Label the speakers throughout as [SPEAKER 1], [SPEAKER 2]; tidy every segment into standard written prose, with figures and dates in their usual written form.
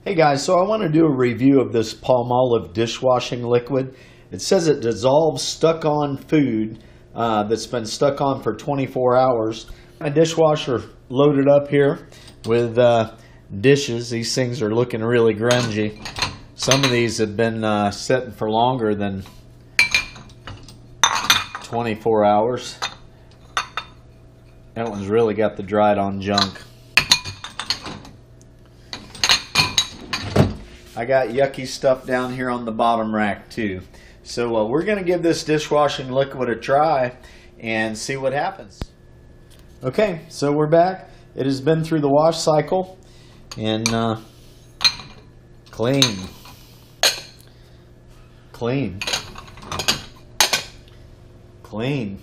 [SPEAKER 1] Hey guys, so I want to do a review of this Palmolive dishwashing liquid. It says it dissolves stuck-on food that's been stuck on for 24 hours. My dishwasher loaded up here with dishes. These things are looking really grungy. Some of these have been sitting for longer than 24 hours. That one's really got the dried on junk. I got yucky stuff down here on the bottom rack too. So we're going to give this dishwashing liquid a try and see what happens. Okay, so we're back. It has been through the wash cycle and clean. Clean. Clean.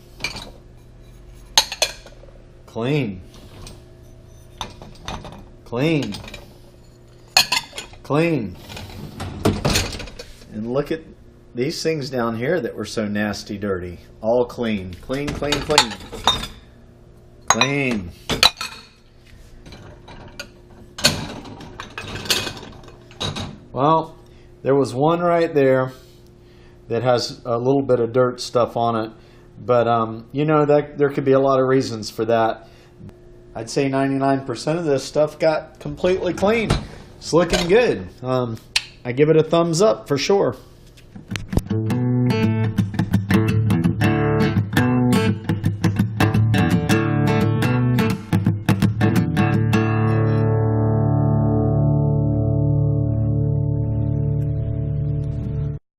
[SPEAKER 1] Clean. Clean. Clean. And look at these things down here that were so nasty dirty. All clean. Clean, clean, clean. Clean. Well, there was one right there that has a little bit of dirt stuff on it. But, you know, that there could be a lot of reasons for that. I'd say 99% of this stuff got completely clean. It's looking good. I give it a thumbs up for sure.